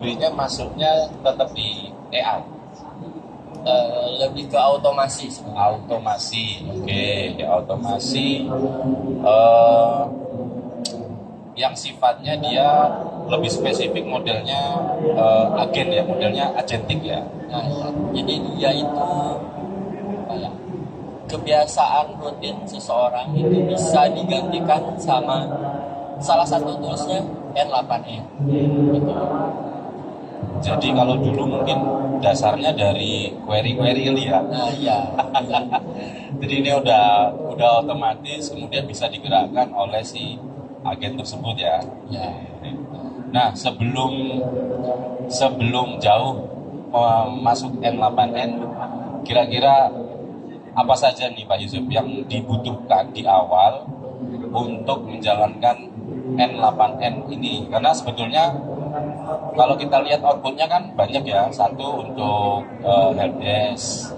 Dirinya masuknya tetap di AI. Lebih ke otomasi sebenarnya. Automasi, oke, automasi yang sifatnya dia lebih spesifik modelnya agen ya, modelnya agentik ya. Nah, ya. Jadi dia itu apa ya, kebiasaan rutin seseorang itu bisa digantikan sama salah satu toolsnya N8N gitu. Jadi kalau dulu mungkin dasarnya dari query-query kali ya. Nah ya, Jadi ini udah otomatis kemudian bisa digerakkan oleh si agen tersebut ya. ya. Nah, sebelum jauh masuk N8N, kira-kira apa saja nih Pak Yusuf yang dibutuhkan di awal untuk menjalankan N8N ini? Karena sebetulnya kalau kita lihat outputnya kan banyak ya. Satu untuk helpdesk,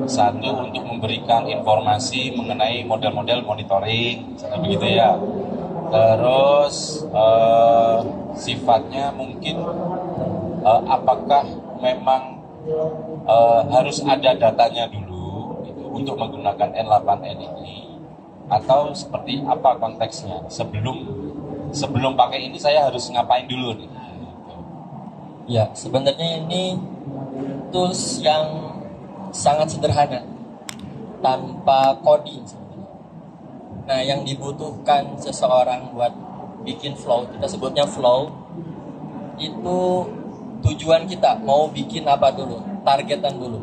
satu untuk memberikan informasi mengenai model-model monitoring, begitu ya. Terus sifatnya mungkin apakah memang harus ada datanya dulu gitu, untuk menggunakan N8N ini, atau seperti apa konteksnya sebelum pakai ini saya harus ngapain dulu nih? Ya, sebenarnya ini tools yang sangat sederhana tanpa coding sebenarnya. Nah, yang dibutuhkan seseorang buat bikin flow, kita sebutnya flow, itu tujuan kita mau bikin apa dulu, targetan dulu.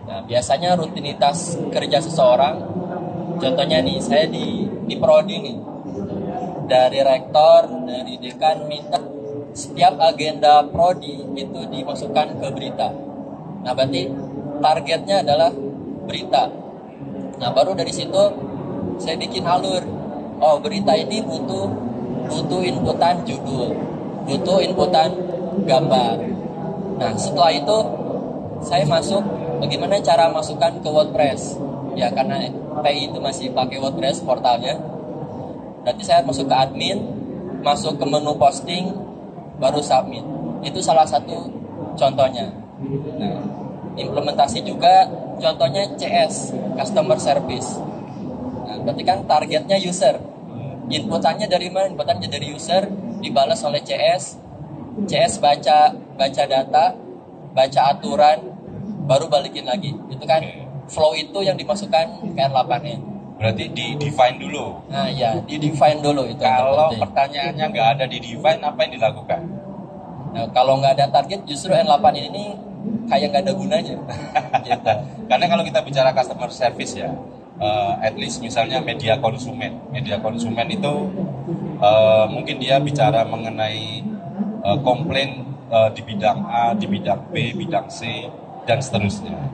Nah, biasanya rutinitas kerja seseorang, contohnya nih, saya di prodi nih, dari rektor, dari dekan minta setiap agenda prodi itu dimasukkan ke berita. Nah, berarti targetnya adalah berita. Nah, baru dari situ saya bikin alur. Oh, berita ini butuh inputan judul, butuh inputan gambar. Nah, setelah itu saya masuk bagaimana cara masukkan ke WordPress. Ya, karena TI itu masih pakai WordPress portalnya. Berarti saya masuk ke admin, masuk ke menu posting, baru submit. Itu salah satu contohnya. Nah, implementasi juga contohnya CS, Customer Service. Nah, berarti kan targetnya user. Inputannya dari mana? Inputannya dari user, dibalas oleh CS. CS baca data, baca aturan, baru balikin lagi. Itu kan flow itu yang dimasukkan ke N8N. Berarti di-define dulu. Nah ya, di-define dulu itu. Kalau pertanyaannya nggak ada di-define, apa yang dilakukan? Nah, kalau nggak ada target, justru N8 ini kayak nggak ada gunanya. Gitu. Karena kalau kita bicara customer service ya, at least misalnya media konsumen itu mungkin dia bicara mengenai komplain di bidang A, di bidang B, bidang C, dan seterusnya.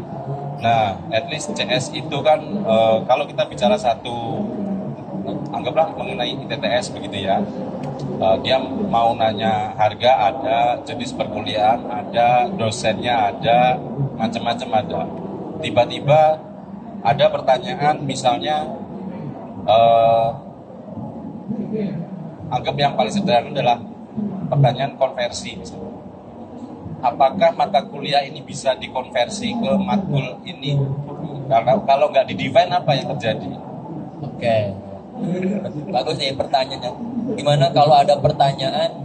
Nah, at least CS itu kan kalau kita bicara satu, anggaplah mengenai ITTS begitu ya, dia mau nanya harga ada, jenis perkuliahan ada, dosennya ada, macam-macam ada. Tiba-tiba ada pertanyaan misalnya, anggap yang paling sederhana adalah pertanyaan konversi misalnya. Apakah mata kuliah ini bisa dikonversi ke matkul ini? Karena kalau nggak di-define apa yang terjadi? Oke. Bagus nih pertanyaannya. Gimana kalau ada pertanyaan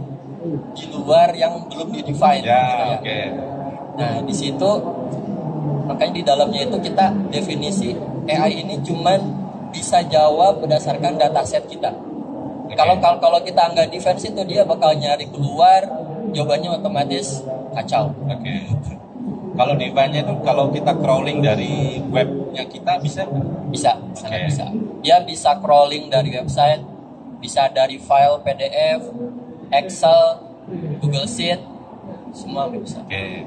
di luar yang belum di-define? Ya, gitu ya? oke. Nah, di situ makanya di dalamnya itu kita definisi AI ini cuman bisa jawab berdasarkan dataset kita. Okay. Kalau kita nggak defense itu dia bakal nyari keluar, jawabannya otomatis kacau. Oke. Kalau define-nya itu kalau kita crawling dari webnya kita bisa? Bisa, sangat bisa. Dia bisa crawling dari website, bisa dari file PDF, Excel, Google Sheet, semua bisa. Oke.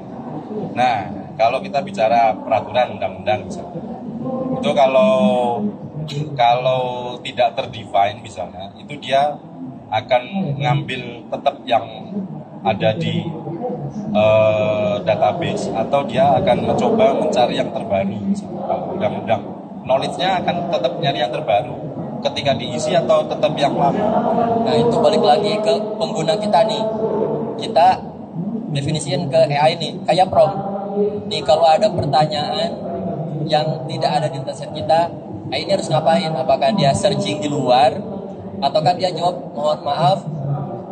Nah, kalau kita bicara peraturan undang-undang misalnya, itu kalau tidak terdefine misalnya, itu dia akan ngambil tetap yang ada di database, atau dia akan mencoba mencari yang terbaru misalnya, undang-undang. Knowledge-nya akan tetap nyari yang terbaru. ketika diisi atau tetap yang lama? Nah itu balik lagi ke pengguna kita nih. Kita definisiin ke AI nih, kayak prompt. Nih kalau ada pertanyaan yang tidak ada di dataset kita, AI ini harus ngapain? Apakah dia searching di luar, ataukah dia jawab, mohon maaf,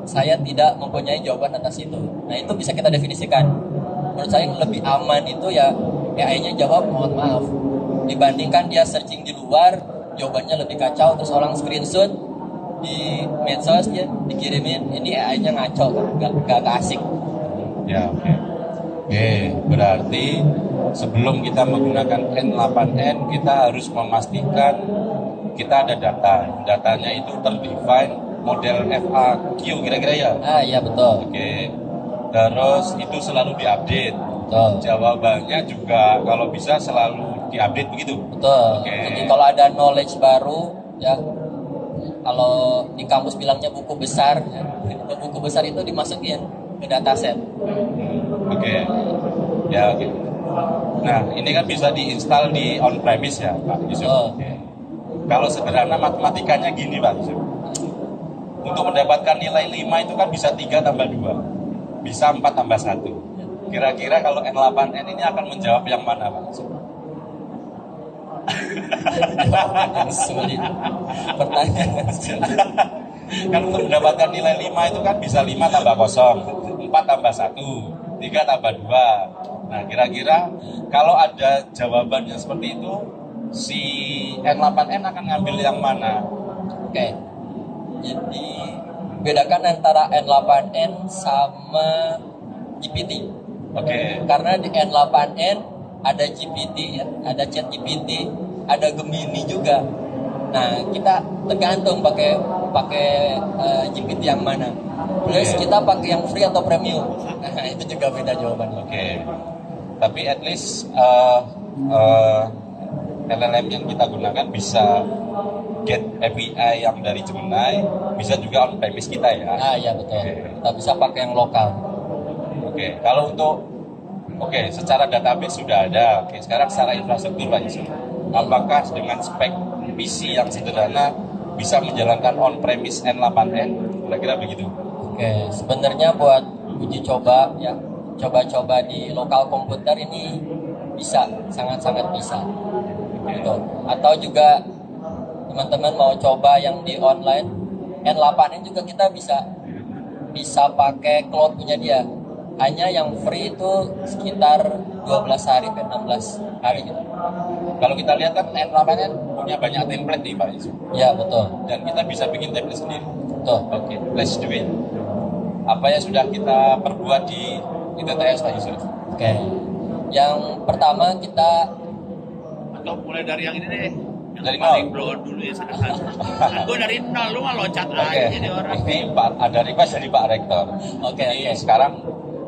saya tidak mempunyai jawaban atas itu. Nah itu bisa kita definisikan. Menurut saya yang lebih aman itu ya AI-nya jawab mohon maaf, dibandingkan dia searching di luar, jawabannya lebih kacau, terus orang screenshot di medsos ya dikirimin, ini AI-nya ngaco kan, gak asik. Ya, oke. Oke, berarti sebelum kita menggunakan N8N, kita harus memastikan kita ada data. Datanya itu terdefine model FAQ kira-kira ya? Iya betul. Oke. Terus itu selalu diupdate. Betul. Jawabannya juga kalau bisa selalu diupdate begitu. Betul. Oke. Jadi kalau ada knowledge baru ya, kalau di kampus bilangnya buku besar ya, buku besar itu dimasukin ke dataset. Oke. Ya, oke. Nah, ini kan bisa diinstal di on-premise ya, Pak Yusuf. Oke. Kalau sederhana matematikanya gini, Pak Yusuf. Untuk mendapatkan nilai 5 itu kan bisa 3 tambah 2. Bisa 4 tambah 1. Kira-kira kalau N8N ini akan menjawab yang mana, Pak Yusuf? Yang sulit. Pertanyaan sulit. Kan untuk mendapatkan nilai 5 itu kan bisa 5 tambah 0, 4 tambah 1, 3 tambah 2. Nah, kira-kira kalau ada jawabannya seperti itu, si N8N akan ngambil yang mana? Oke. Jadi bedakan antara N8N sama GPT. Oke. Karena di N8N ada GPT ya, ada Chat GPT, ada Gemini juga. Nah, kita tergantung pakai GPT yang mana. Plus kita pakai yang free atau premium. Nah, itu juga beda jawabannya. Oke. Tapi at least LLM yang kita gunakan bisa get API yang dari Gemini, bisa juga on premise kita ya. Iya betul. Oke. Kita bisa pakai yang lokal. Oke. Kalau untuk secara database sudah ada. Oke, sekarang secara infrastruktur Pak Yusuf. Apakah dengan spek PC yang sederhana bisa menjalankan on premise N8N? Kira-kira begitu. Oke, sebenarnya buat uji coba ya, coba-coba di lokal komputer ini bisa, sangat-sangat bisa. Gitu. Atau juga teman-teman mau coba yang di online, N8N juga kita bisa pakai cloud punya dia. Hanya yang free itu sekitar 12 hari ke 16 hari gitu. Kalau kita lihat kan N8N punya banyak template nih Pak Yusuf. Ya betul. Dan kita bisa bikin template sendiri. Betul. Oke, let's do it. Apa yang sudah kita perbuat di ITTS Pak Yusuf? Oke. Yang pertama kita atau mulai dari yang ini deh, yang dari paling nol. blow dulu ya sederhana. Kan gue dari nol, lu mah loncat aja jadi orang. Ini Pak, ada request dari Pak Rektor. Oke. Sekarang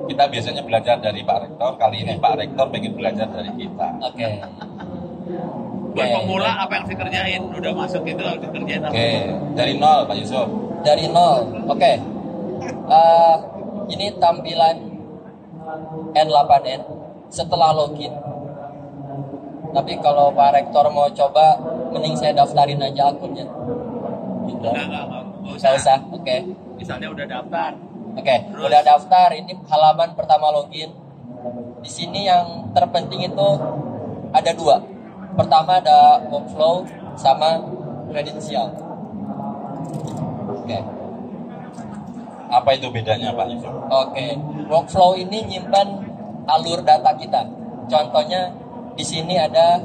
kita biasanya belajar dari Pak Rektor. Kali ini Pak Rektor pengen belajar dari kita. oke. Buat pemula apa yang harus dikerjain, udah masuk itu harus dikerjain apa? Oke, dari nol Pak Yusuf. Dari nol. Oke. Ini tampilan N8N setelah login. Tapi kalau Pak Rektor mau coba, mending saya daftarin aja akunnya. Gitu. Enggak Nggak usah. Oke. Misalnya udah daftar. Oke, udah daftar. Ini halaman pertama login. Di sini yang terpenting itu ada 2. Pertama ada workflow sama kredensial. Oke. Apa itu bedanya Pak Yusuf? Oke, workflow ini nyimpan alur data kita. Contohnya di sini ada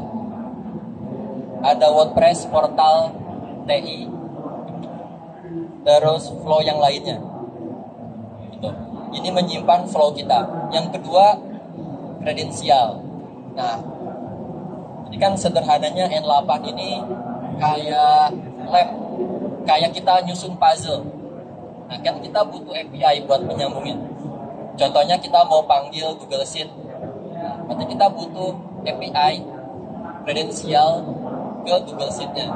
WordPress portal TI, terus flow yang lainnya. Gitu. Ini menyimpan flow kita. Yang kedua kredensial. Nah, ini kan sederhananya N8 ini kayak lab, kayak kita nyusun puzzle. Nah, kan kita butuh API buat menyambungin. Contohnya kita mau panggil Google Sheet. Nah, berarti kita butuh API kredensial ke Google Sheet-nya.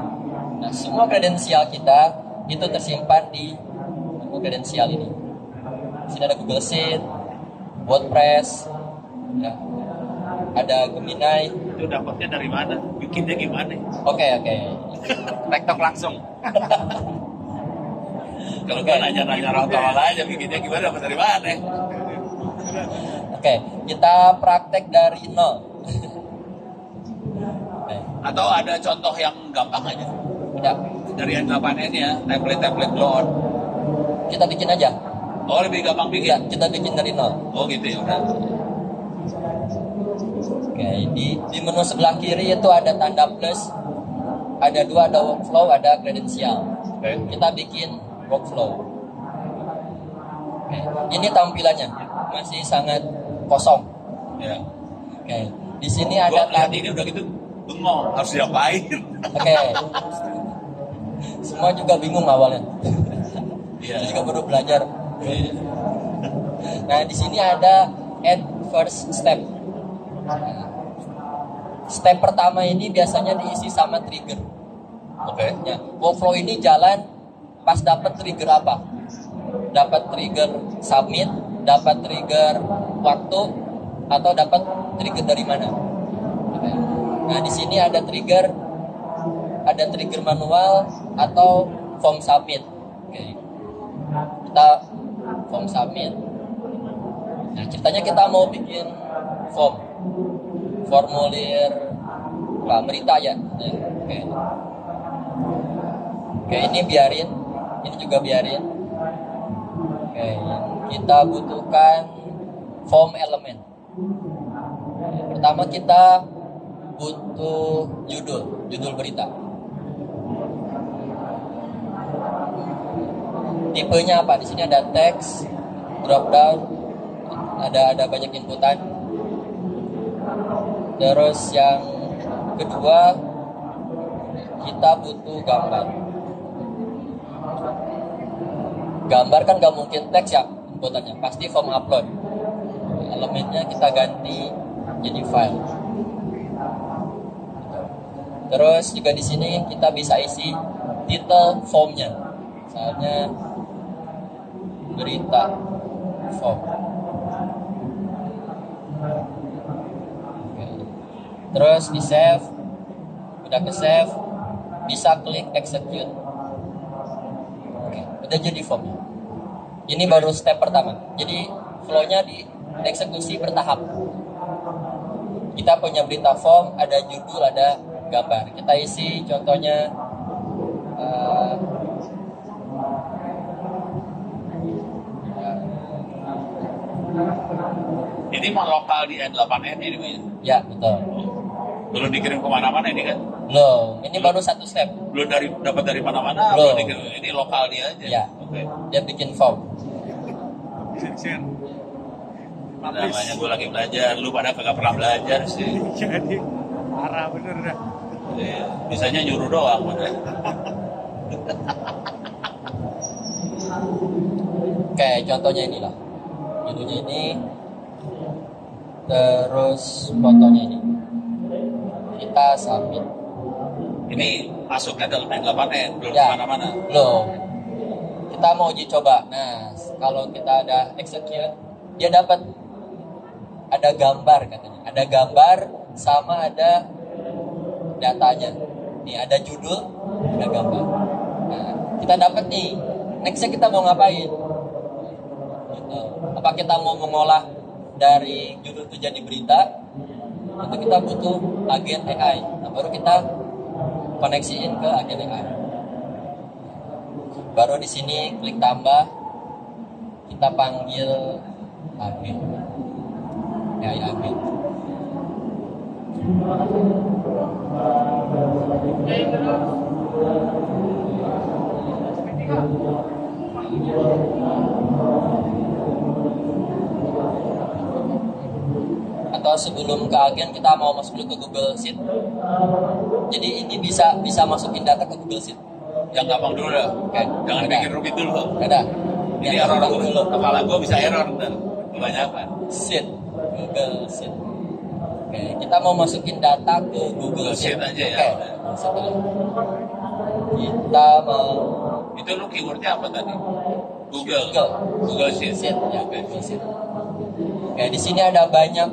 Nah, semua kredensial kita itu tersimpan di buku kredensial ini. Di sini ada Google Sheet, WordPress, ya, ada Gemini, Itu dapatnya dari mana? Bikinnya gimana? Oke. Rektok langsung. Kalau gue nanya-nanya orang tua aja bikinnya gimana, dapat dari mana? Oke, kita praktek dari nol. Oke, Atau ada contoh yang gampang aja udah. dari N8N ya, template blow on. Kita bikin aja. Oh, lebih gampang Ya, bikin. kita bikin dari nol. Oh gitu ya udah. Oke, di menu sebelah kiri itu ada tanda plus, ada 2, ada workflow, ada kredensial. Oke. Kita bikin workflow. Oke, ini tampilannya masih sangat kosong. Ya. Oke, di sini Gua ada lihat ini udah gitu bengong, harus diapain? Oke, semua juga bingung awalnya. Iya. Saya juga baru belajar. Nah, di sini ada add first step. Step pertama ini biasanya diisi sama trigger. Oke. Ya, workflow ini jalan pas dapat trigger apa? Dapat trigger submit, dapat trigger waktu, atau dapat trigger dari mana? Oke. Nah, di sini ada trigger manual atau form submit. Oke. Kita form submit. Nah, ceritanya kita mau bikin formulir berita ya. Oke. Oke, ini biarin. Ini juga biarin. Oke, kita butuhkan form element. Pertama kita butuh judul berita. Tipenya apa? Di sini ada teks, drop down, ada banyak inputan. Terus yang kedua kita butuh gambar. Gambar kan gak mungkin teks ya inputannya, pasti form upload. Elemennya kita ganti jadi file. Terus juga di sini kita bisa isi title formnya, misalnya berita form. Oke. Terus di save, udah ke save, bisa klik execute. Oke, udah jadi formnya. Ini baru step pertama. Jadi flow-nya di eksekusi bertahap. Kita punya berita form, ada judul, ada gambar. Kita isi contohnya Ini mau lokal di N8N ini Mas? ya betul. Belum dikirim kemana-mana ini kan? Belum, ini baru satu step. Belum dapat dari mana-mana, Belum. belum dikirim. Ini lokal dia aja. Ya. Oke. Dia bikin form. Share. Namanya gue lagi belajar, lu pada kagak pernah belajar sih. Jadi parah bener dah. Iya, bisanya nyuruh doang. Oke, contohnya inilah. Judulnya ini, terus fotonya ini. Kita submit. Ini masuknya dalam N8N, belum Ya. kemana-mana. Belum. Kita mau uji coba. Nah, kalau kita ada execute, dia dapat ada gambar katanya. Ada gambar sama ada datanya. Nih ada judul, ada gambar. Nah, kita dapat nih. Nextnya kita mau ngapain? Gitu. Apa kita mau mengolah dari judul itu jadi berita? Itu kita butuh agen AI. Nah, baru kita koneksiin ke agen AI. Baru di sini klik tambah, kita panggil agen. Ya, agen. Atau sebelum ke agen kita mau masuk dulu ke Google Sheet. Jadi ini bisa masukin data ke Google Sheet. Yang gampang dulu dah. Oke. Jangan Ada. bikin rumit dulu. Ada. Ini Yang error gampang dulu. Kepala gue bisa error dan kebanyakan. Sheet. Google Sheet. Oke, kita mau masukin data ke Google Sheet. Sheet aja ya. Oke. Setelah kita mau Itu lu keywordnya apa tadi? Google. Google. Google Sheet. Sheet ya, Google Sheet. Oke, di sini ada banyak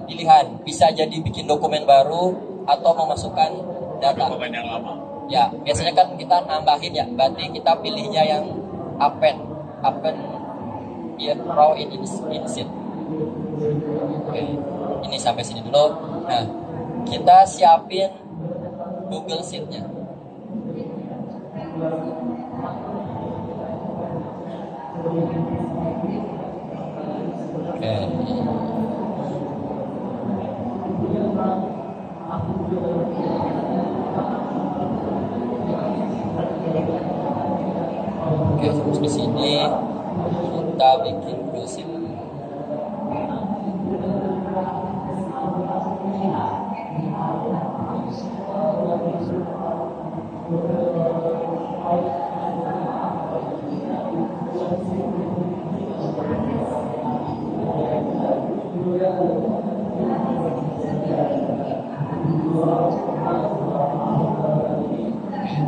pilihan, bisa jadi bikin dokumen baru atau memasukkan data. Dokumen yang lama. Ya, biasanya kan kita nambahin ya, berarti kita pilihnya yang append ya, raw in sheet. Oke, ini sampai sini dulu. Nah, kita siapin Google Sheet-nya. Oke. Oke, terus di sini kita bikin Google Sheet.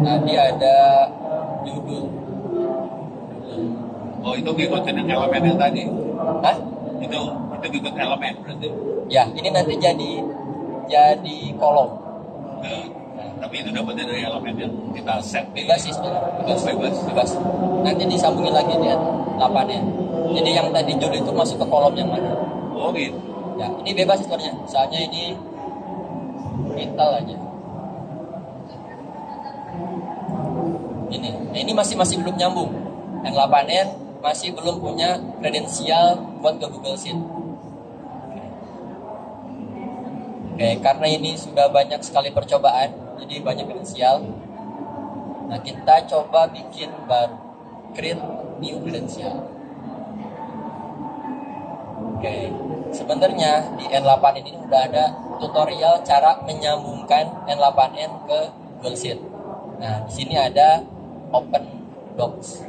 Tadi ada judul. Oh, itu ngikutin elemen yang tadi. Hah? Itu ngikut elemen berarti. Ya, ini nanti jadi kolom. Tapi itu dapatnya dari elemen yang kita set. Bebas sih sebenarnya. Bebas. Nanti disambungin lagi di 8-nya. Jadi yang tadi judul itu masuk ke kolom yang mana? Oh gitu. Ya, ini bebas sebenarnya. Soalnya ini vital aja. Ini masih belum nyambung. Yang 8N masih belum punya kredensial buat ke Google Sheet. Oke, karena ini sudah banyak sekali percobaan, jadi banyak kredensial. Nah, kita coba bikin baru, create new kredensial. Oke, sebenarnya di N8N ini udah ada tutorial cara menyambungkan N8N ke Google Sheet. Nah, di sini ada Open Docs.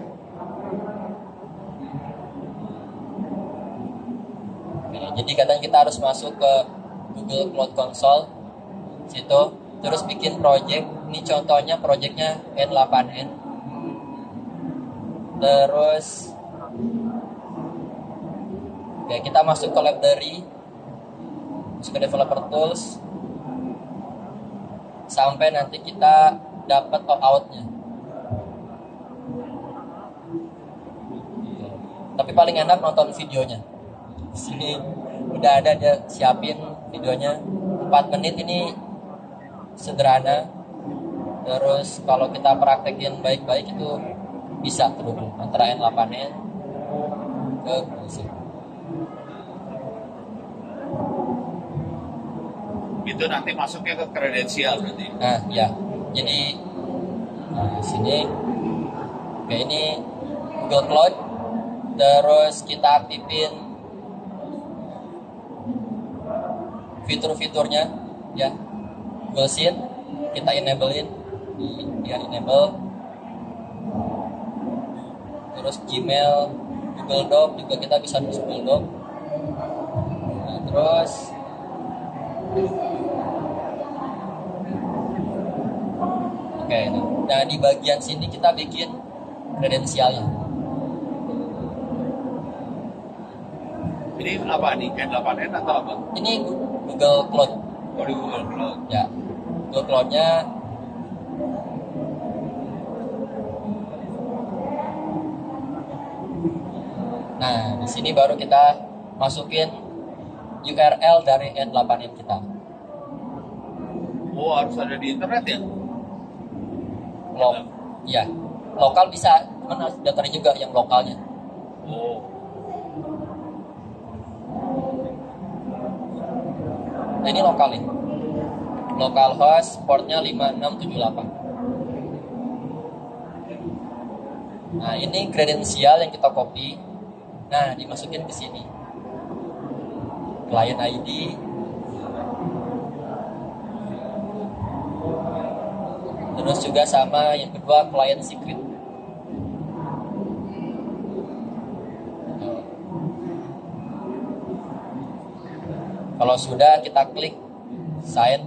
Oke, jadi katanya kita harus masuk ke Google Cloud Console situ, terus bikin project. Ini contohnya projectnya N8N. Terus oke, kita masuk ke library, masuk ke developer tools, sampai nanti kita dapat outnya. Tapi paling enak nonton videonya. Di sini udah ada dia siapin videonya 4 menit. Ini sederhana. Terus kalau kita praktekin baik-baik itu bisa terhubung antara N8N ke Google Sheet. Itu nanti masuknya ke kredensial berarti. Nah, ya. Jadi sini kayak ini Google Cloud. Terus kita aktifin fitur-fiturnya ya. Google Sheet kita enablein, dia enable. Terus Gmail, Google Doc juga kita bisa tulis Google Doc. Nah, terus oke, nah di bagian sini kita bikin kredensialnya. Ini apa nih? N8N atau apa? Ini Google Cloud. Oh, di Google Cloud. Ya, Google Cloud-nya. Nah, di sini baru kita masukin URL dari N8N kita. Oh, harus ada di internet ya? Ya, lokal bisa, cuman harus daftarnya juga yang lokalnya. Oh. Nah, ini lokal nih. Local host portnya 5678. Nah, ini kredensial yang kita copy. Nah, dimasukin ke sini. Client ID. Terus juga sama yang kedua client secret. Kalau sudah kita klik sign.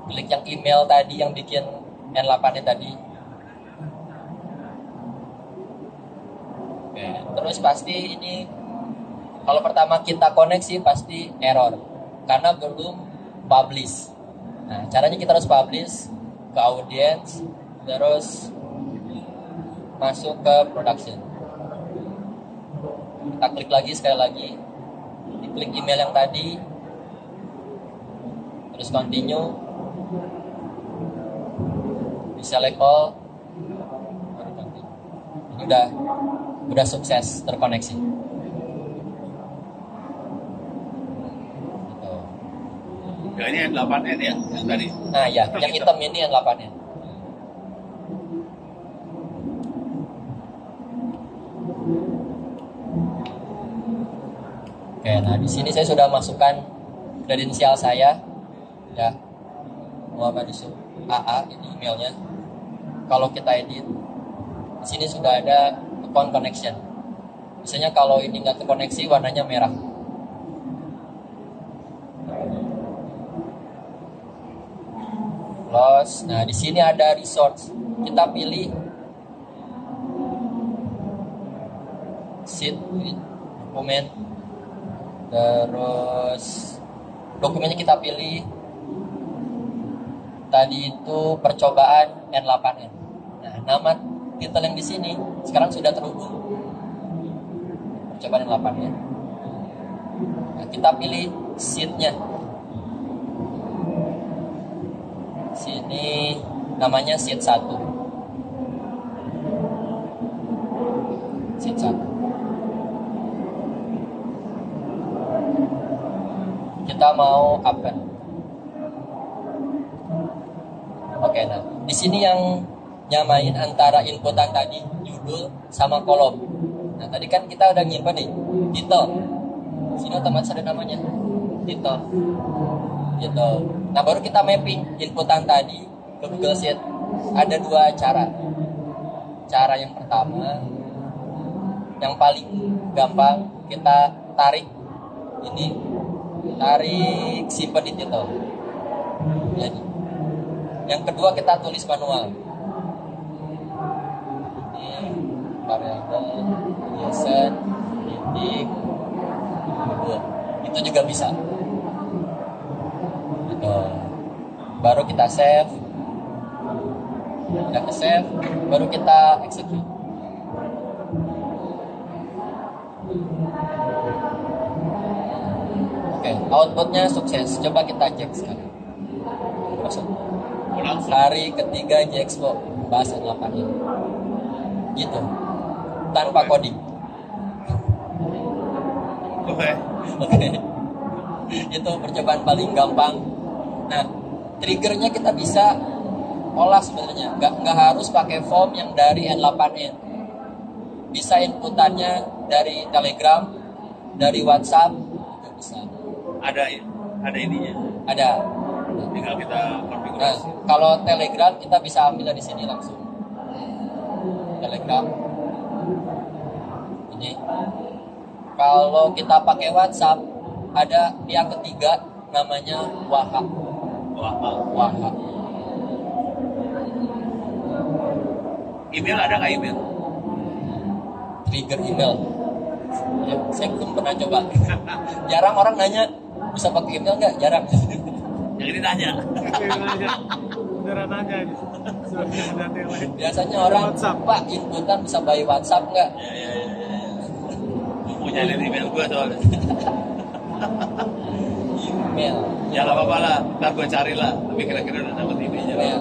Klik yang email tadi yang bikin N8 tadi. Oke, terus pasti ini Kalau pertama kita koneksi pasti error karena belum publish. Nah, caranya kita harus publish ke audience, terus masuk ke production. Kita klik lagi sekali lagi, diklik email yang tadi, terus continue, select all, baru continue. Ini udah sukses terkoneksi. Gitu. Ya ini yang 8N ya, yang tadi. Nah ya, yang hitam ini yang 8N. Oke, nah di sini saya sudah masukkan kredensial saya, ya, Muhammad Yusuf AA, ini emailnya. Kalau kita edit, di sini sudah ada account connection. Biasanya kalau ini nggak terkoneksi, warnanya merah. Close. Nah di sini ada resource. Kita pilih sheet dokumen. Terus dokumennya kita pilih tadi itu percobaan N8N. Nah, nama titel yang di sini sekarang sudah terhubung percobaan N8N. Nah, kita pilih sheet-nya. Sini namanya sheet 1. Sheet 1. Kita mau open. Oke, nah di sini yang nyamain antara inputan tadi judul sama kolom. Nah tadi kan kita udah nyimpen nih title. Sini otomatis ada namanya title. Gitu. Nah baru kita mapping inputan tadi ke Google Sheet. Ada dua cara. Cara yang pertama, yang paling gampang, kita tarik ini. Tarik simpan di title. Jadi, yang kedua kita tulis manual. Ini variabel biasa titik judul. Itu juga bisa. Gitu. Baru kita save. Kita save, baru kita execute. Oke, outputnya sukses. Coba kita cek sekarang. Hari ketiga Jexpo bahas N8 ini. Gitu. Tanpa coding. Oke. Itu percobaan paling gampang. Nah, triggernya kita bisa olah sebenarnya. Nggak harus pakai form yang dari N8N. Bisa inputannya dari Telegram, dari WhatsApp, juga bisa. Ada ininya. Ada. Tinggal kita Nah, konfigurasi. kalau Telegram kita bisa ambil dari sini langsung. Telegram. Ini. Kalau kita pakai WhatsApp, ada pihak ketiga namanya Waha. Waha. Email ada nggak email? Trigger email. Ya, saya belum pernah coba. Jarang orang nanya bisa pakai email nggak? Jarang. Yang ini nanya. Beneran aja ini. Sebenarnya ada yang lain. Biasanya orang WhatsApp. Pak inputan bisa by WhatsApp nggak? Ya. Mau nyalin email gue soalnya. Email. Ya nggak apa-apa lah, ntar gue cari lah. Tapi kira-kira udah dapet emailnya. Email.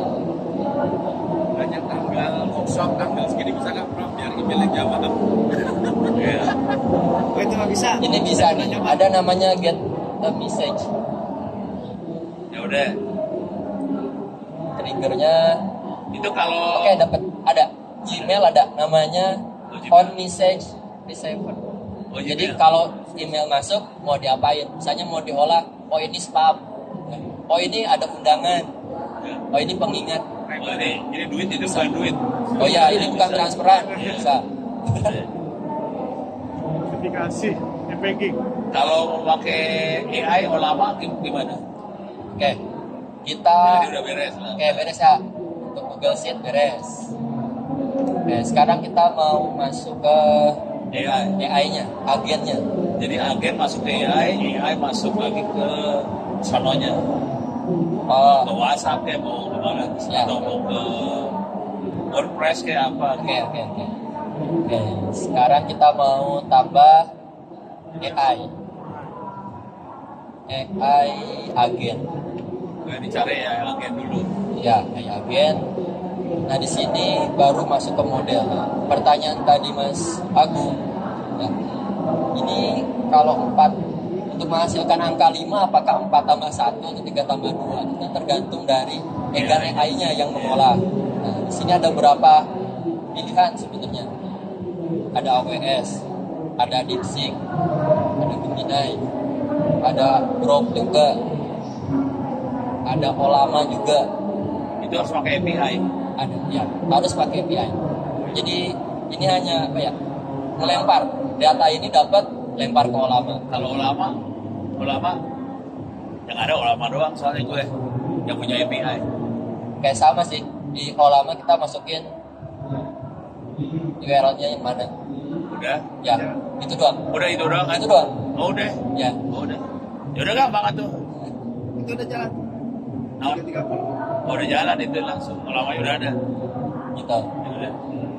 Banyak tanggal workshop tanggal segini bisa nggak Prof biar emailnya jawab. Iya. Oh itu nggak bisa. Ini bisa nih. Ada namanya get a message. Ya udah. Triggernya. Itu kalau Oke, dapat ada Gmail ada namanya Oh, Gmail. on message receiver. Oh, Jadi Gmail. kalau email masuk mau diapain? Misalnya mau diolah, oh ini spam, oh ini ada undangan, Ya. oh ini pengingat, Oh, ini duit itu bukan duit. oh ya ini bukan transferan, bisa. Notifikasi, e-banking. Kalau mau pakai AI mau lama gimana? Oke, kita Jadi udah beres lah. oke beres ya untuk Google Sheet beres. Oke, sekarang kita mau masuk ke AI. AI-nya, agennya. Jadi agen masuk ke AI masuk lagi ke sononya. Oh, Ke WhatsApp kayak mau kemana? Ya. Atau mau ke WordPress kayak apa? oke. Oke, sekarang kita mau tambah AI. AI agen. Kayak dicari ya agen dulu. Ya, AI agen. Nah, di sini baru masuk ke model. Nah, pertanyaan tadi Mas Agung, ya, ini kalau 4 untuk menghasilkan angka 5, apakah 4 tambah 1 atau 3 tambah 2? Itu kan tergantung dari egan AI-nya yang mengolah. Nah, di sini ada beberapa pilihan sebenarnya. Ada AWS, ada DeepSeek, ada Gemini, ada Grok juga, ada Olama juga. Itu harus pakai API. Ada, ya, harus pakai API. Jadi ini hanya apa ya? Melempar data ini dapat lempar ke Olama. Kalau ulama yang ada ulama doang soalnya gue yang punya API. Kayak sama sih, di Olama kita masukin URL-nya yang mana? Udah, Ya, itu doang. udah itu doang kan? Itu doang. Oh, udah. Ya, Oh, udah. Ya udah gampang tuh. Itu udah jalan. Nah, oh, udah jalan itu langsung. Ulama udah ada. gitu. Ya udah.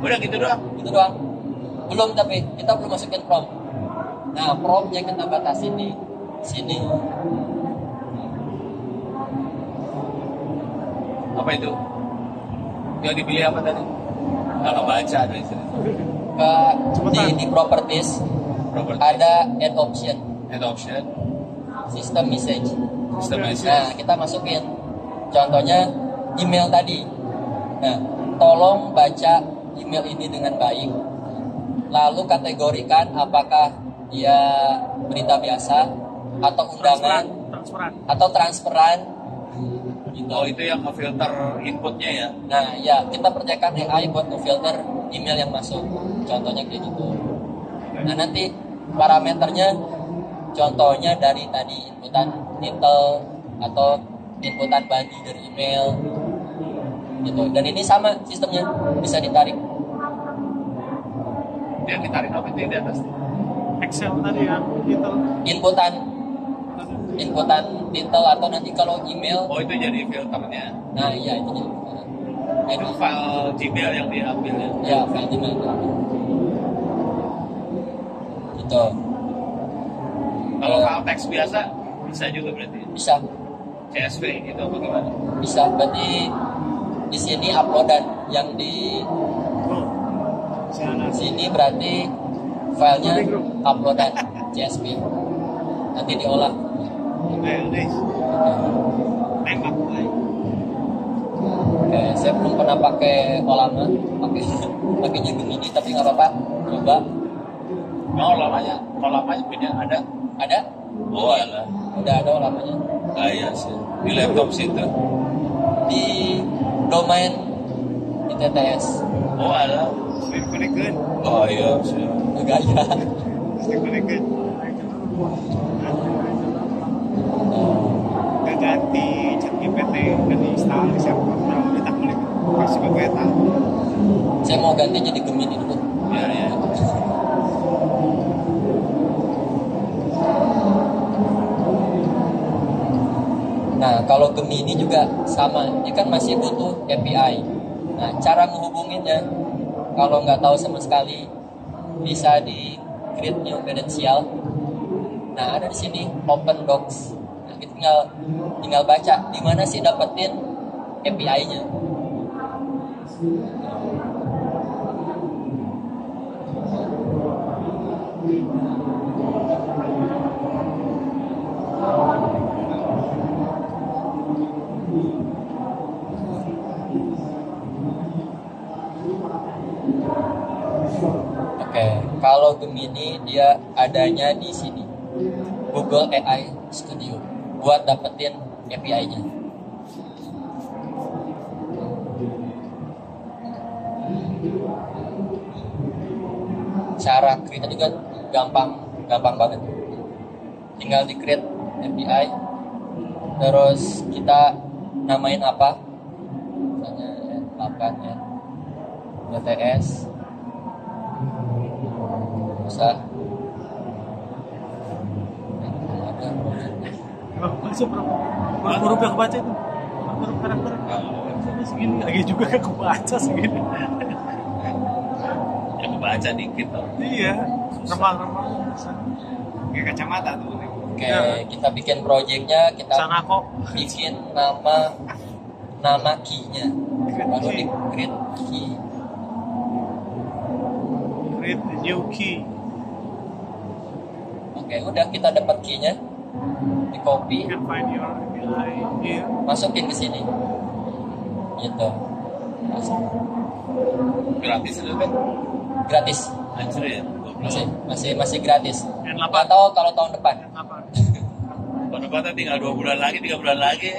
Udah gitu doang. Itu doang. Belum, tapi kita belum masukin prompt. Nah, promptnya kita batasi di sini. Apa itu? Yang dipilih apa tadi? Nggak kebaca dari sini. Di properties Property. ada add option, Add option. system message. System Nah, message. kita masukin contohnya email tadi. Nah, tolong baca email ini dengan baik. Lalu kategorikan apakah dia berita biasa atau undangan transferan. atau transferan. Gitu. Oh, itu yang ngefilter inputnya ya. Nah, ya kita percayakan AI buat ngefilter email yang masuk. Contohnya kayak gitu. Nah, nanti parameternya contohnya dari tadi inputan title atau inputan body dari email gitu. Dan ini sama sistemnya, bisa ditarik. Yang ditarik apa itu yang di atas? Excel tadi ya, gitu. Inputan title atau nanti kalau email, Oh, itu jadi filternya. nah iya itu jadi. Itu file Gmail yang diambil ya. Ya, file email. Gitu. Kalau file teks biasa bisa juga berarti. Bisa. CSV gitu apa gimana? Bisa, berarti di sini uploadan yang di sini berarti filenya uploadan CSV nanti diolah. Tembak mulai. Oke, saya belum pernah pakai Olama, pakainya Gemini tapi nggak apa-apa, coba. Oh, lamanya punya ada. Ada, Oh, ada. udah ada Olamanya Ah, iya sih. Di laptop situ. di domain ITTS. Oh, ada. Connect-connect. Oh, iya sih. Gaya. Connect-connect. Udah ganti chat GPT dan install di server nah kita klik versi beta. Saya mau ganti jadi Gemini dulu. Iya, iya. Nah, kalau Gemini juga sama, dia kan masih butuh API. Nah, cara menghubunginnya, kalau nggak tahu sama sekali, bisa di create new credential. Nah, ada di sini Open Docs. Nah, kita tinggal baca di mana sih dapetin API-nya. Oke, kalau Gemini dia adanya di sini, Google AI Studio, buat dapetin API-nya. Cara create juga gampang banget. Tinggal di create API, terus kita namain apa? Misalnya N8 ya, BTS. Bisa Baca berapa? Berapa huruf yang kebaca itu? Berapa huruf karakter? Sampai segini lagi juga gak kebaca segini. Yang baca dikit tuh. Iya, remang-remang. Kayak kacamata tuh. Oke, Ya. kita bikin projectnya, kita Sana kok. bikin nama key-nya, baru di create key. Create a new key. Oke, udah kita dapat key-nya, di copy, You can find your API here. masukin ke sini, gitu. Masuk. Gratis itu kan? Gratis, Anjir ya. masih gratis. N8. Nggak tahu kalau tahun depan. Apa? Pada tinggal 2 bulan lagi, 3 bulan lagi.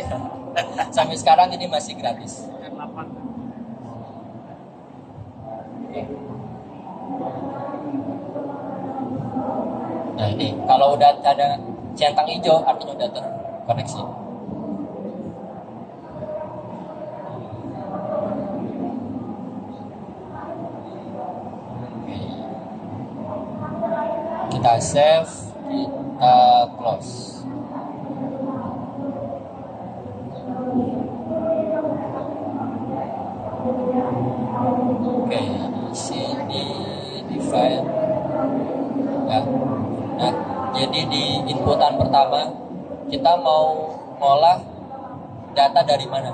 Sampai sekarang ini masih gratis. N8. Nah ini, kalau udah ada centang hijau artinya udah terkoneksi. Oke. Kita save, kita close. Oke, di sini di file. Ya. Nah, jadi di inputan pertama kita mau ngolah data dari mana?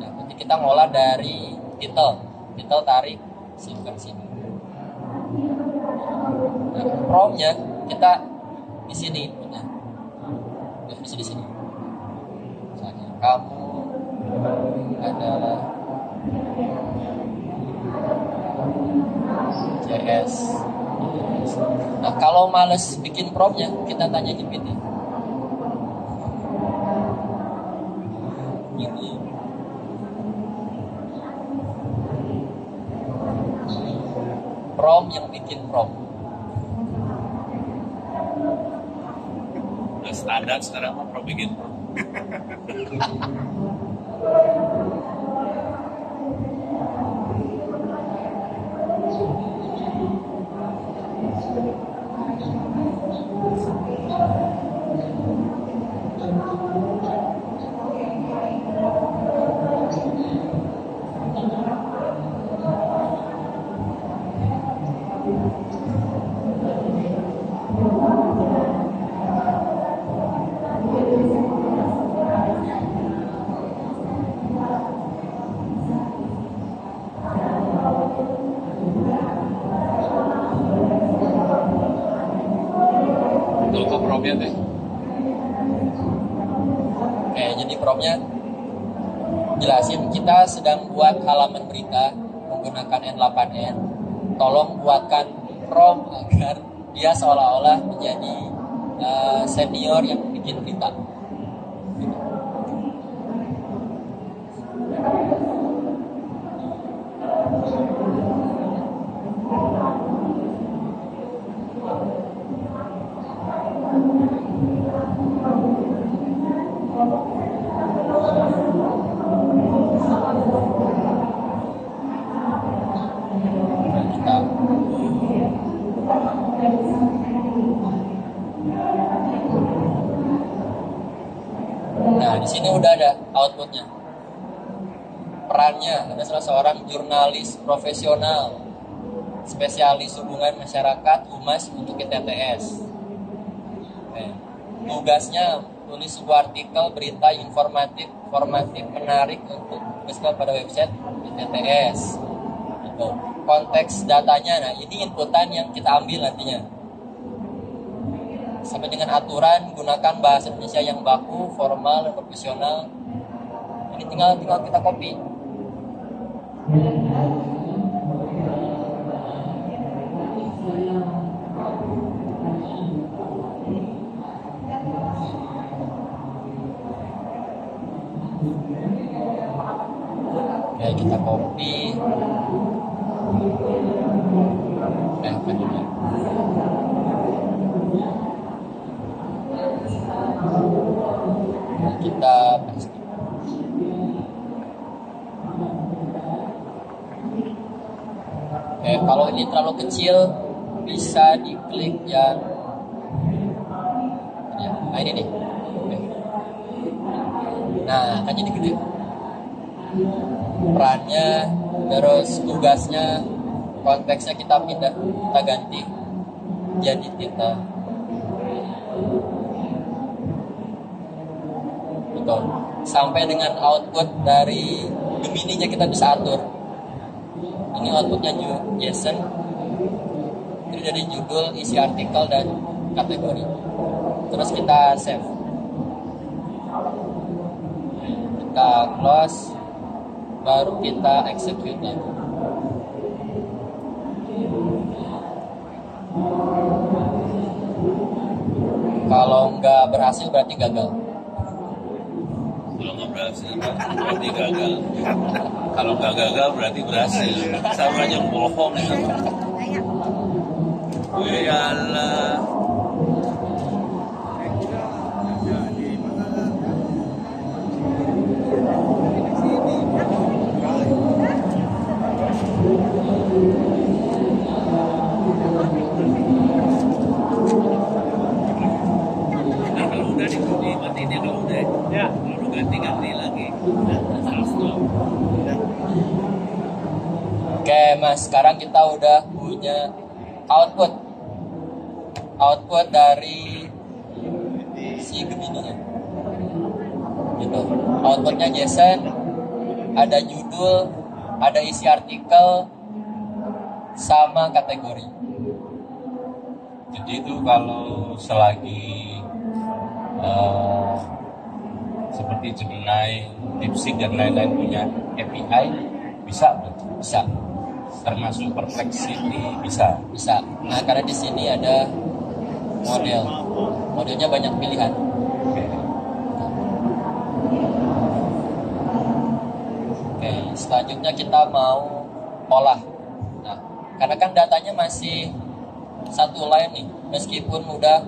Nah, nanti kita ngolah dari title tarik simpan sini. Nah, prompt-nya kita di sini inputnya. Definisi di sini. Misalnya kamu adalah JS. Nah, kalau males bikin prompt-nya, kita tanya GPT. Ini. Prompt yang bikin prompt. Udah standar sekarang mau pro bikin. Itu ke promnya deh. Oke, jadi prompt-nya jelasin kita sedang buat halaman berita menggunakan N8N. Tolong buatkan prompt agar dia seolah-olah menjadi senior yang bikin berita. Kita Nah, di sini udah ada outputnya. Perannya ada salah seorang jurnalis profesional, spesialis hubungan masyarakat humas untuk ITTS. Tugasnya tulis sebuah artikel berita informatif, menarik untuk dipublikasikan pada website ITTS. Gitu. Konteks datanya, nah ini inputan yang kita ambil nantinya. Sampai dengan aturan gunakan bahasa Indonesia yang baku, formal, dan profesional. Ini tinggal kita copy. Oke, kita copy. Apa juga? Kita paste. Kalau ini terlalu kecil bisa diklik yang nah ini nih. Nah, kan jadi gede. Perannya, terus tugasnya, konteksnya kita pindah, kita ganti jadi kita. Betul. Sampai dengan output dari Gemini-nya kita bisa atur. Ini outputnya JSON. Ini dari judul, isi artikel, dan kategori. Terus kita save. Kita close, baru kita execute lagi. Kalau nggak berhasil berarti gagal. Kalau nggak berhasil berarti gagal. Kalau nggak gagal berarti berhasil. Sama aja bohong. Ya Allah. Nah, kalau udah dimatiin dia kalau udah Ya. lalu ganti lagi. Oke mas, sekarang kita udah punya output dari si Gemini-nya. Gitu. Outputnya JSON, ada judul, ada isi artikel, sama kategori. Jadi itu kalau selagi seperti Gemini, DeepSeek dan lain-lain punya API, bisa berarti? Bisa, Termasuk Perplexity bisa. bisa. Nah, karena di sini ada modelnya banyak pilihan. Oke, selanjutnya kita mau olah. Nah, karena kan datanya masih satu line nih, meskipun udah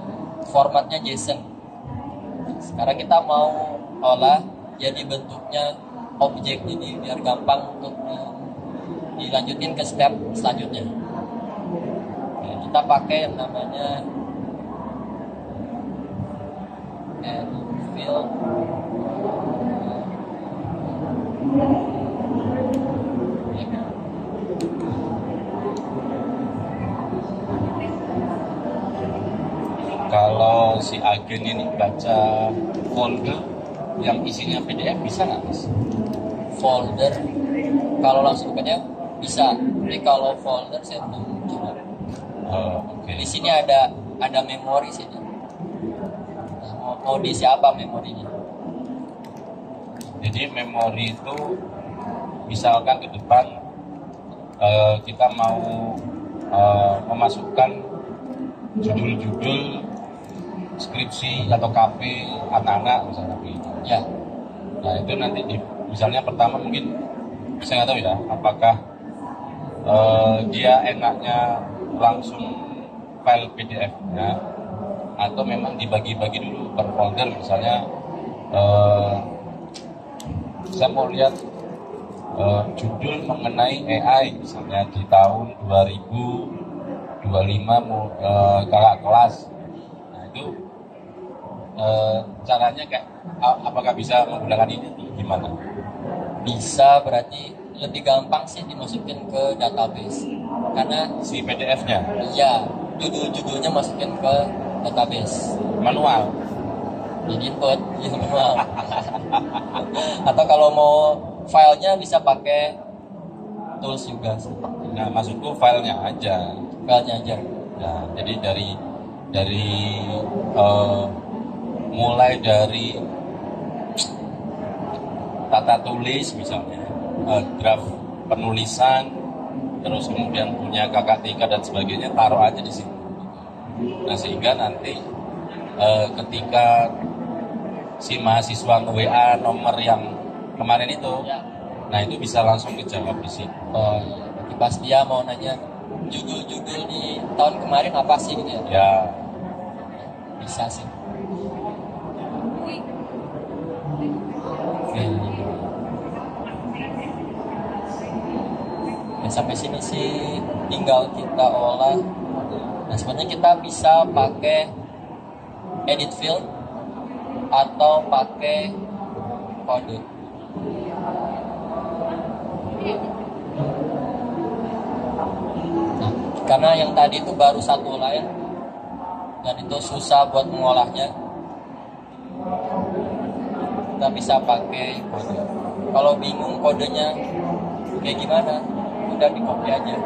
formatnya JSON. Sekarang kita mau olah jadi bentuknya objek, jadi biar gampang untuk dilanjutin ke step selanjutnya. Oke, kita pakai yang namanya edit field. Kalau si agen ini baca folder yang isinya PDF bisa nggak mas? Folder kalau langsung PDF bisa, tapi kalau folder saya belum coba. Oke. Di sini ada memori sini. Nah, mau diisi apa memorinya? Jadi memori itu misalkan ke depan kita mau memasukkan judul-judul skripsi atau KP anak-anak misalnya begitu. Ya, Nah itu nanti misalnya pertama mungkin saya nggak tahu ya apakah dia enaknya langsung file PDF-nya atau memang dibagi-bagi dulu per folder misalnya saya mau lihat judul mengenai AI misalnya di tahun 2025 kakak kelas. Nah itu caranya kayak apakah bisa menggunakan ini atau gimana? bisa, berarti lebih gampang sih dimasukin ke database. Karena Si PDF-nya iya, judul-judulnya masukin ke database. manual. Jadi input, ya manual. Atau kalau mau filenya bisa pakai tools juga sih. Nah maksudku filenya aja. Filenya aja. Nah, jadi dari mulai dari tata tulis misalnya, draft penulisan, terus kemudian punya kakak tingkat dan sebagainya, taruh aja di situ. Nah sehingga nanti ketika si mahasiswa nge-WA nomor yang kemarin itu, Ya. nah itu bisa langsung dijawab di situ. Oh iya. Berarti pas dia mau nanya judul-judul di tahun kemarin apa sih gitu ya? Ya, Bisa sih. Oke. Ya, sampai sini sih tinggal kita olah. Nah sebenarnya kita bisa pakai edit field atau pakai kode. Nah, karena yang tadi itu baru satu line dan itu susah buat mengolahnya, kita bisa pakai kode. Kalau bingung kodenya kayak gimana, udah di copy aja.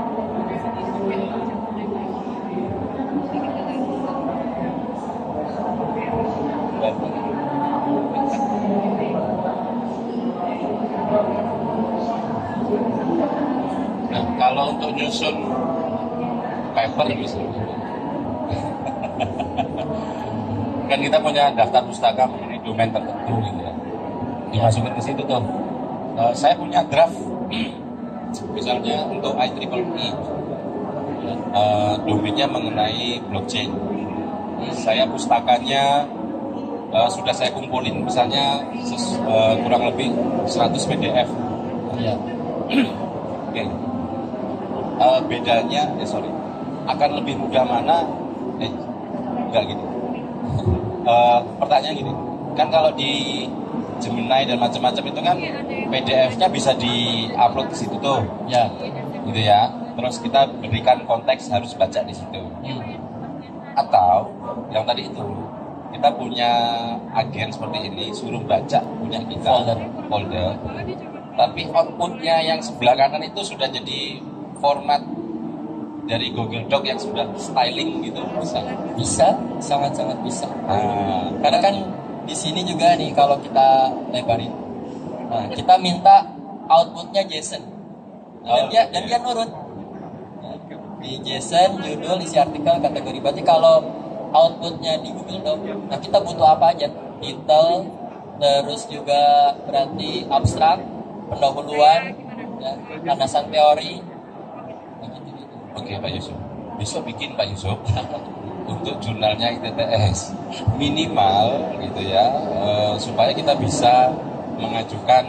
Nah, kalau untuk nyusun paper misalnya, kan kita punya daftar pustaka mengenai domain tertentu gitu ya, dimasukin ke situ tuh. Saya punya draft, misalnya untuk IEEE, domainnya mengenai blockchain. Saya pustakanya sudah saya kumpulin, misalnya kurang lebih 100 PDF. Ya. Oke. Bedanya, akan lebih mudah mana? Enggak gitu. Pertanyaan gini, kan kalau di Gemini dan macam-macam itu kan PDF-nya bisa di-upload ke situ tuh, Ya. gitu ya. Terus kita berikan konteks harus baca di situ. Atau yang tadi itu kita punya agen seperti ini, suruh baca punya kita folder. Tapi outputnya yang sebelah kanan itu sudah jadi format dari Google Doc yang sudah styling gitu, Bisa, sangat-sangat bisa. Karena kan di sini juga nih kalau kita lebarin, nah, kita minta outputnya JSON, dan dia nurut. Nah, di JSON, judul, isi artikel, kategori. Berarti kalau outputnya di Google Doc, nah kita butuh apa aja? Title, terus juga berarti abstrak, pendahuluan, ya, landasan teori, begitu. Oke Pak Yusuf, besok bikin Pak Yusuf untuk jurnalnya ITTS minimal gitu ya, supaya kita bisa mengajukan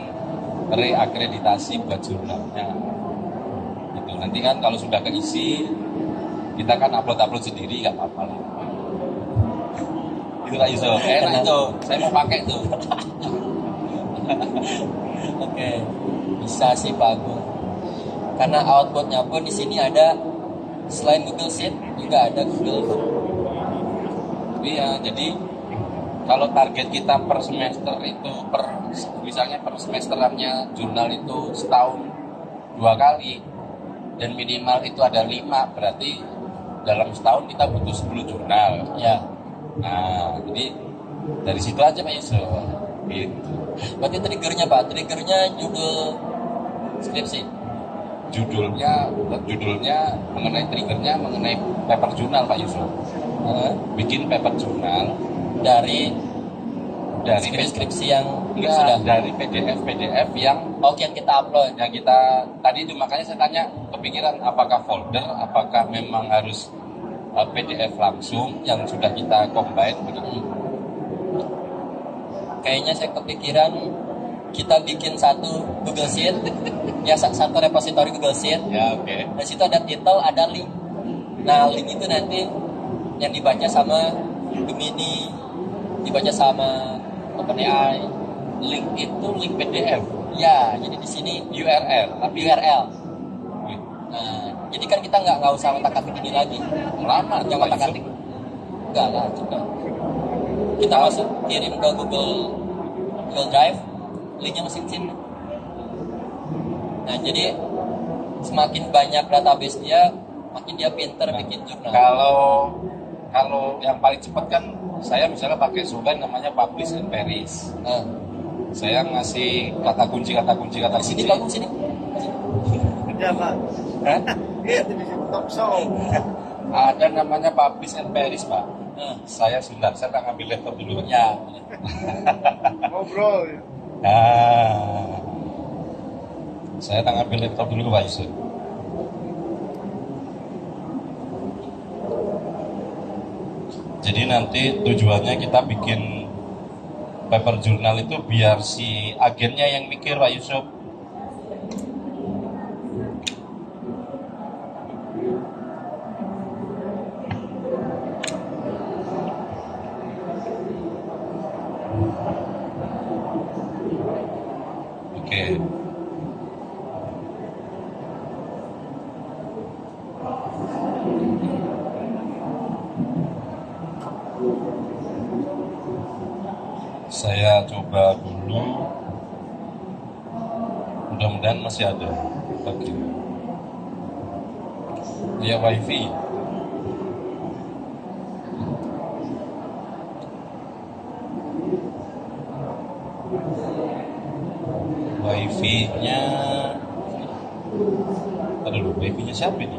reakreditasi buat jurnalnya. Gitu. Nanti kan kalau sudah keisi, kita kan upload sendiri, nggak apa-apa lah. Itu Pak Yusuf, enak itu, saya mau pakai tuh. Oke, bisa sih Pak Agung. Karena outputnya pun di sini ada, selain Google Sheet juga ada Google Doc. Iya, jadi kalau target kita per semester itu misalnya per semesterannya jurnal itu setahun 2 kali dan minimal itu ada 5, berarti dalam setahun kita butuh 10 jurnal. Ya. Nah, jadi dari situ aja Pak Yusuf. Gitu. Berarti triggernya Pak, triggernya judul skripsi. Judulnya mengenai triggernya mengenai paper jurnal Pak Yusuf. Bikin paper jurnal Dari dari skripsi yang enggak, sudah. dari PDF yang Yang kita upload. yang kita tadi itu, makanya saya tanya kepikiran apakah folder, apakah memang harus PDF langsung yang sudah kita combine begitu. Kayaknya saya kepikiran kita bikin satu Google Sheet, ya satu repository Google Sheet. Ya, oke. Di situ ada title, ada link. Nah, link itu nanti yang dibaca sama Gemini, dibaca sama OpenAI. Link itu link PDF, Ya, jadi di sini URL, tapi URL. Nah, jadi kan kita nggak usah otak-atik ini lagi. lama Yang Pak otak-atik Yusuf. enggak lah juga. Kita masuk kirim ke Google Drive, linknya masih di sini. Nah, jadi semakin banyak database dia, makin dia pinter bikin jurnal. Kalau yang paling cepat kan saya misalnya pakai software namanya Publish and Perish. Nah, Saya ngasih kata kunci. di sini bagus sini. Ya Pak. Hah? Di talk show. Ada namanya Publish and Perish Pak. Nah, Saya sudah, saya tak ngambil laptop dulu. ya. Ngobrol. Nah, saya tak ngambil laptop dulu Pak Yusuf. Jadi nanti tujuannya kita bikin paper jurnal itu biar si agennya yang mikir Pak Yusuf. Saya coba dulu. Mudah-mudahan masih ada. Oke. Ya wifi. Wifi-nya. Aduh, wifi-nya siapa ini?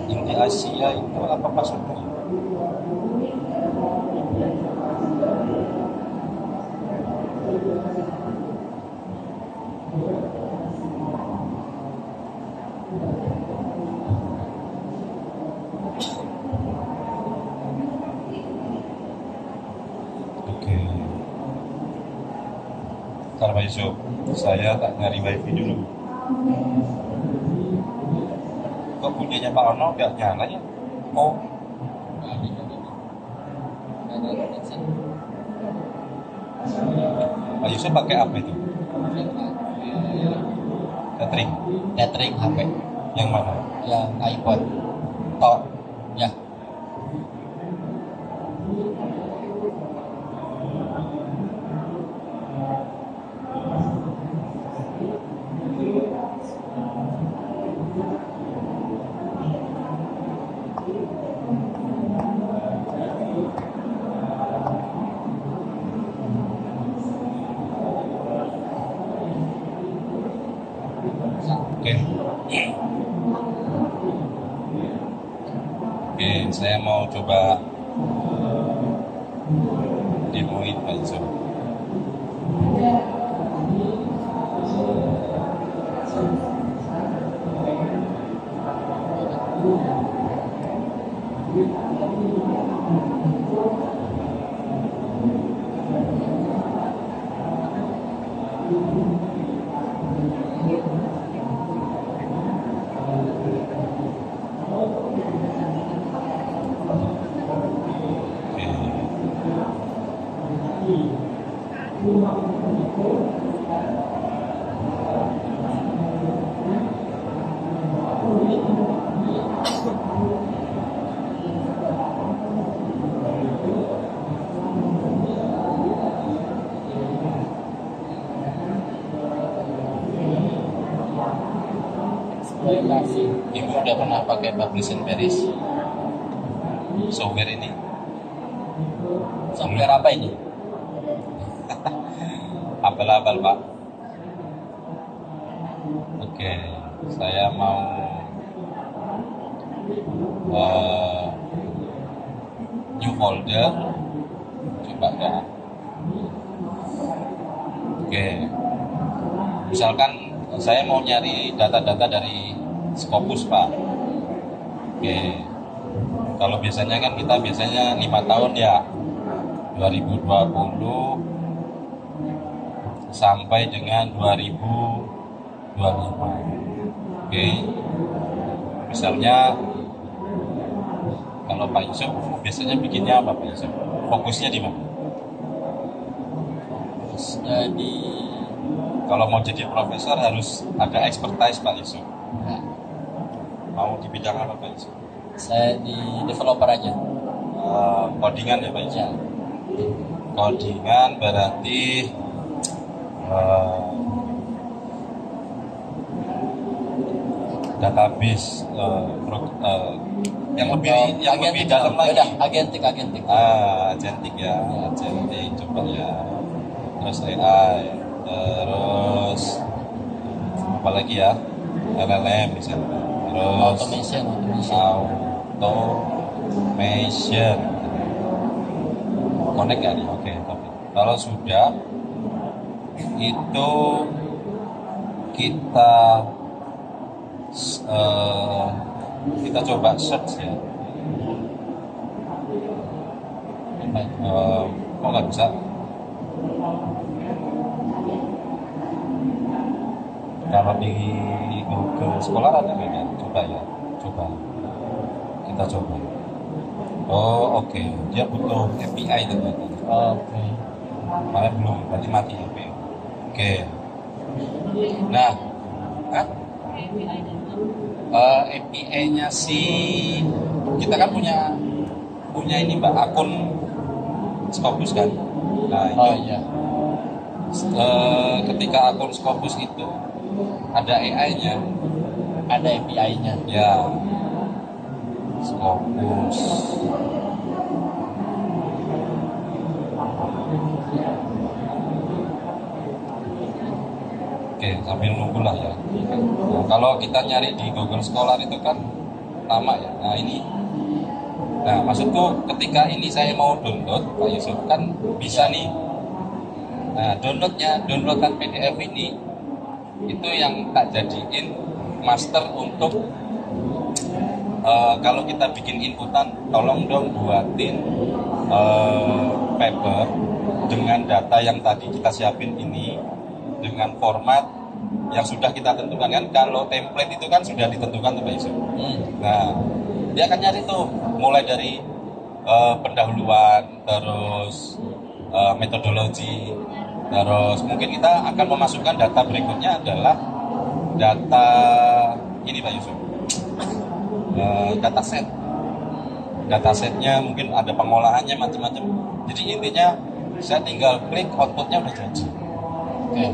Yang di Asia itu apa passwordnya? Oke. Ntar Pak Yusuf, saya tak nyari wifi dulu. Kok punyanya Pak Ono nggak nyala ya? Oh, Pak Yusuf pakai apa itu? Catering. Catering HP Yang mana? yang iPhone Tor ya. Oke. Oke, saya mau coba demoin Pak Yusuf. Ibu udah pernah pakai Publishing Paris software ini? Software apa ini? Abal-abal Pak. Oke, saya mau new folder. Coba ya. Oke, misalkan saya mau nyari data-data dari Scopus Pak. Oke, kalau biasanya kan kita biasanya 5 tahun ya, 2020 sampai dengan 2025. Oke, misalnya kalau Pak Yusuf biasanya bikinnya apa Pak Yusuf? Fokusnya di mana? Jadi Kalau mau jadi profesor harus ada expertise Pak Yusuf. Mau di bidang apa Pak Yusuf? saya di developer aja. Codingan ya Pak Yusuf? Ya. Codingan berarti database yang lebih dalam lagi. Udah, agentik. Agentic ya, agentic coba ya. Terus AI, terus apa lagi ya? LLM misalnya. Terus Automation. automation. Connect ya nih? Oke, tapi kalau sudah itu kita coba search ya. Kok nggak bisa? Kalau di Google Scholar ada nggak ya? Coba ya, kita coba. Oh oke, dia butuh API ternyata. Oke. Malah belum, berarti mati API. Oke. Nah, API-nya si kita kan punya punya ini Mbak, akun Scopus kan. Nah itu Oh iya. ketika akun Scopus itu ada AI-nya, Ada API-nya. ya Scopus. Oke, sambil nunggu lah ya. Nah, kalau kita nyari di Google Scholar itu kan nama ya. Nah ini, nah maksudku ketika ini saya mau download Pak Yusuf kan bisa nih. Nah downloadan PDF ini itu yang tak jadiin master untuk kalau kita bikin inputan, tolong dong buatin paper dengan data yang tadi kita siapin ini dengan format yang sudah kita tentukan kan. Kalau template itu kan sudah ditentukan tuh Pak Yusuf. Nah dia akan nyari tuh mulai dari pendahuluan, terus metodologi, terus mungkin kita akan memasukkan data berikutnya adalah data ini Pak Yusuf, datasetnya mungkin ada pengolahannya macam-macam. Jadi intinya saya tinggal klik, outputnya udah jadi. Oke.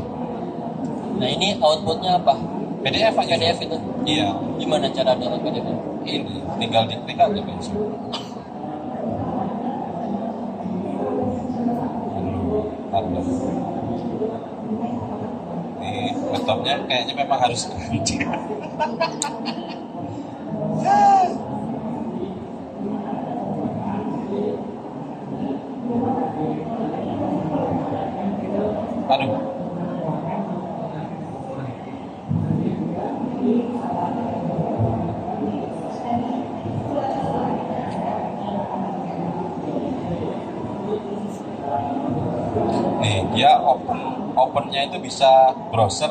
Nah ini outputnya apa? PDF aja. PDF itu. Iya, Gimana cara download PDF? ini tinggal diklik aja Pak Yusuf. Tablet. Nih laptopnya kayaknya memang harus ganti. Aduh. Nih dia opennya itu bisa browser,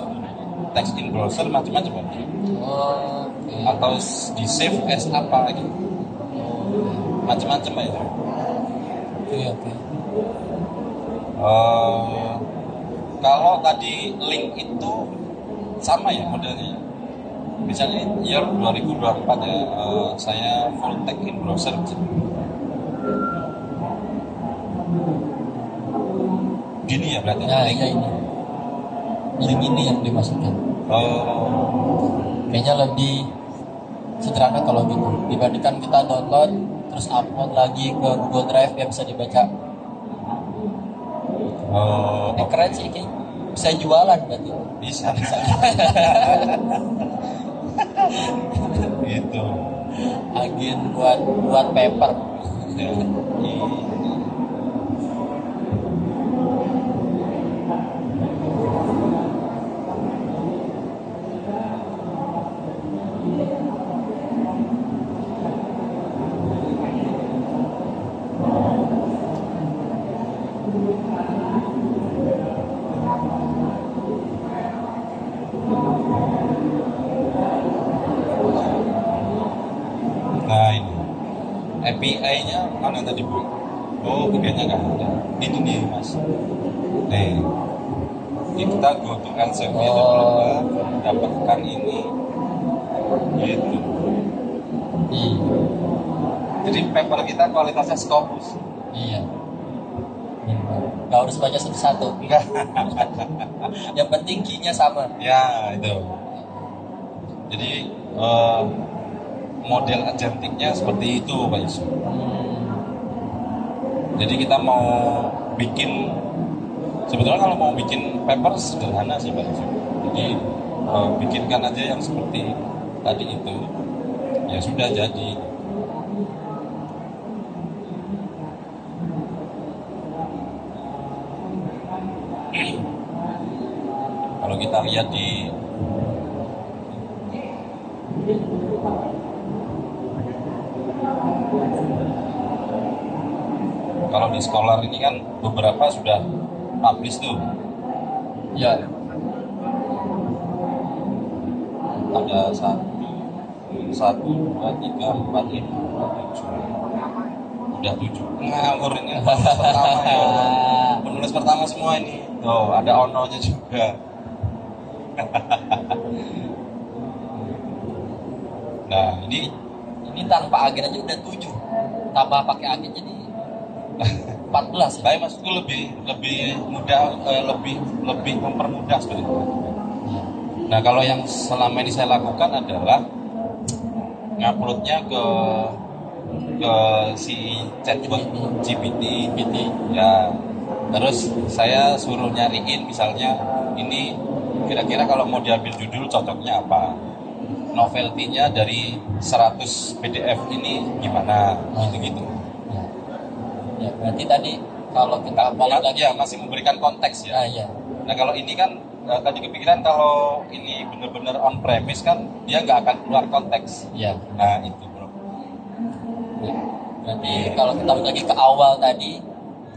text in browser macam-macam Pak. Oh, oke. Atau di save as apa gitu, macam-macam Pak itu. Oke. Kalau tadi link itu sama ya modelnya. Misalnya year 2024 ya, saya full text in browser. Gini ya berarti. Nah iya ini. Link ini yang dimasukkan. Kayaknya lebih sederhana kalau gitu dibandingkan kita download terus upload lagi ke Google Drive yang bisa dibaca. Keren sih, kayak bisa jualan berarti. Bisa. Gitu. Agen buat paper. Ya. Nah ini API-nya mana tadi Bu? Oh API-nya nggak ada. Ini nih Mas. Nih kita go to Elsevier dapatkan ini gitu. Jadi paper kita kualitasnya Scopus. Iya. Gak harus baca satu-satu. Enggak. Yang penting key-nya sama. Ya itu. Jadi model agentiknya seperti itu Pak Yusuf. Jadi kita mau bikin, sebetulnya kalau mau bikin paper sederhana sih Pak Yusuf. Jadi bikinkan aja yang seperti tadi itu, ya sudah jadi. Kalau kita lihat di kalau di Scholar ini kan beberapa sudah publish tuh. Ya. Ada 1, 2, 3, 4, 5, 7. Udah 7. Ngawur ini penulis pertama ya. Penulis pertama semua ini. Tuh, ada Ono-nya juga. Nah, ini Ini tanpa agen aja udah 7. tambah pakai agen jadi 14 ya. Tapi maksudku lebih mudah, lebih mempermudah sebetulnya. Nah kalau yang selama ini saya lakukan adalah nguploadnya ke si chatbot GPT ya. Terus saya suruh nyariin misalnya ini kira-kira kalau mau diambil judul cocoknya apa, novelty-nya dari 100 PDF ini gimana, gitu-gitu. Ya, berarti tadi kalau kita balik lagi ya masih memberikan konteks ya. ya. Nah kalau ini kan tadi kepikiran kalau ini benar-benar on premise kan dia nggak akan keluar konteks. Ya. Nah itu bro. Ya. Berarti kalau kita balik lagi ke awal tadi,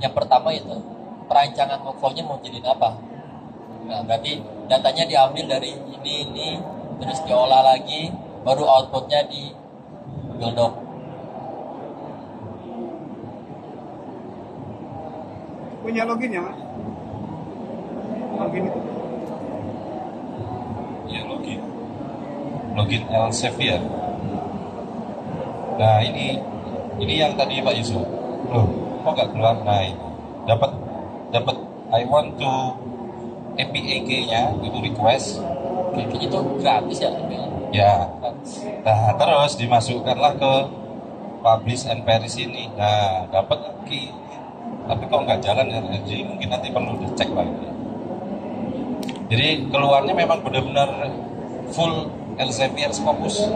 yang pertama itu perancangan workflow-nya mau jadiin apa? Nah berarti datanya diambil dari ini terus diolah lagi, baru outputnya di Google Doc. Punya login ya mas? Login itu? Ya login Elsevier. Nah ini yang tadi Pak Yusuf. Loh, kok nggak keluar? Nah ini dapat I want to API key-nya itu request. Kayaknya itu gratis ya? Ya. Gratis. Nah terus dimasukkanlah ke publish and perish ini. Nah dapat key. Tapi kok nggak jalan ya? Jadi mungkin nanti perlu dicek lagi. Jadi keluarnya memang benar-benar full Elsevier Scopus.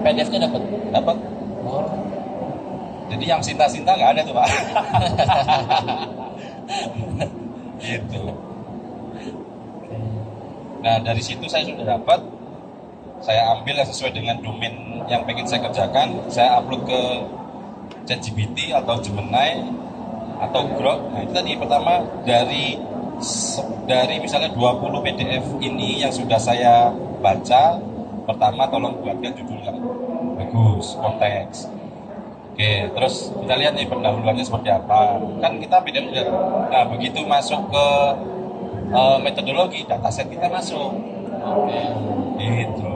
PDF-nya dapat. Oh. Jadi yang cinta-cinta nggak ada tuh Pak. Gitu. Nah dari situ saya sudah dapat. Saya ambil yang sesuai dengan domain yang pengen saya kerjakan. Saya upload ke ChatGPT atau Gemini atau Grok. Nah itu tadi pertama dari misalnya 20 PDF ini yang sudah saya baca, pertama tolong buatkan judul yang bagus, konteks. Oke, terus kita lihat nih pendahuluannya seperti apa. Kan kita PDF udah. Nah begitu masuk ke metodologi, dataset kita masuk. Oke. Gitu.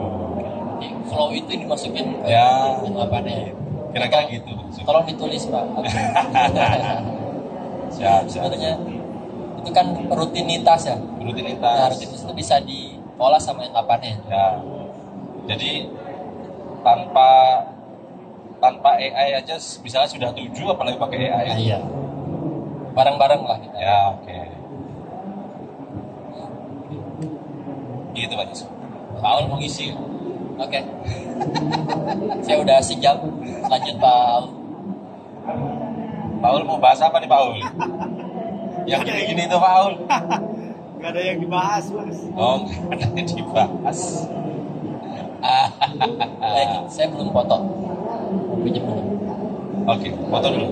Jadi flow itu dimasukin ke Ya. apa nih? Kira-kira gitu. Tolong ditulis Pak. Siap. Sebenarnya itu kan rutinitas ya. Nah, Rutinitas. rutinitas itu bisa diolah sama etapannya. Ya. Jadi tanpa AI aja misalnya sudah 7 apalagi pakai AI. Nah, iya. Bareng-bareng lah kita. Ya, oke. Gitu Pak Yusuf. Paul mau ngisi. Oke. Saya udah sejam. Lanjut Pak. Paul mau bahas apa nih Paul? Yang gini-gini tuh Paul. Gak ada yang dibahas mas. Oh, nggak ada yang dibahas. Saya belum foto. Pinjam dulu. Oke, foto dulu.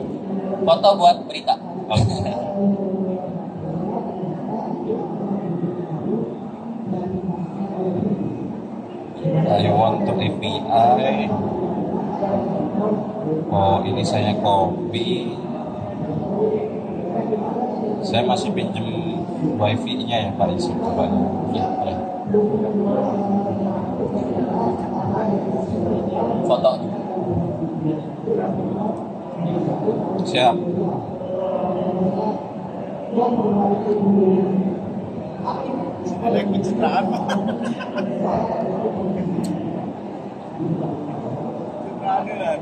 Foto buat berita. Oke. I want to API. Oh, ini saya copy. Saya masih pinjem wifi-nya ya Pak Yusuf. Coba. Ya, boleh. Foto. Siap. Ada yang pencitraan mas. Pencitraan lah.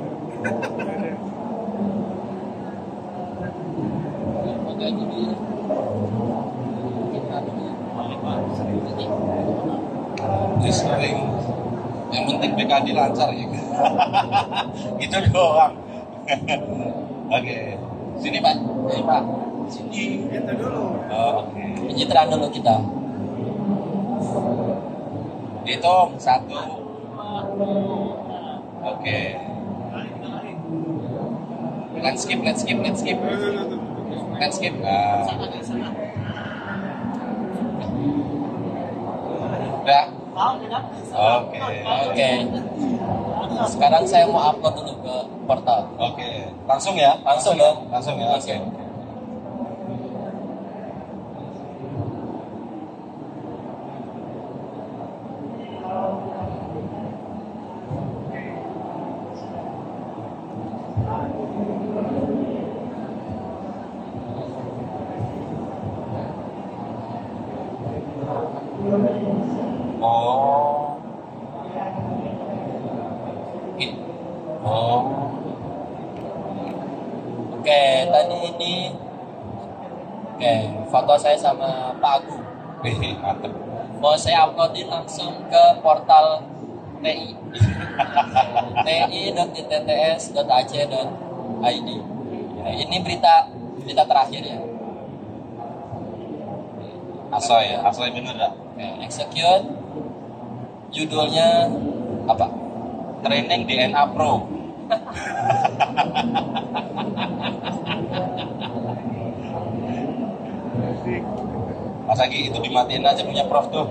Foto jadi. Sering. Yang penting BKD lancar ya. Itu doang. Oke. Sini Pak. Sini Pak. Sini. Kita dulu. Oh, oke. Pencitraan dulu kita. Hitung 1. Oke. Let's skip. Nah. Udah. Oke. Oke. Sekarang saya mau upload dulu ke portal. Oke. Langsung ya? Langsung dong. Langsung ya. Oke. Oke, tadi ini foto saya sama Pak Agung. Wih, mantep. Mau saya uploadin langsung ke portal TI. ti.itts.ac.id. Ini berita terakhir ya. Asoy bener gak? Execute. Judulnya apa? Training DNA Pro. Mas Agi itu dimatiin aja punya Prof tuh.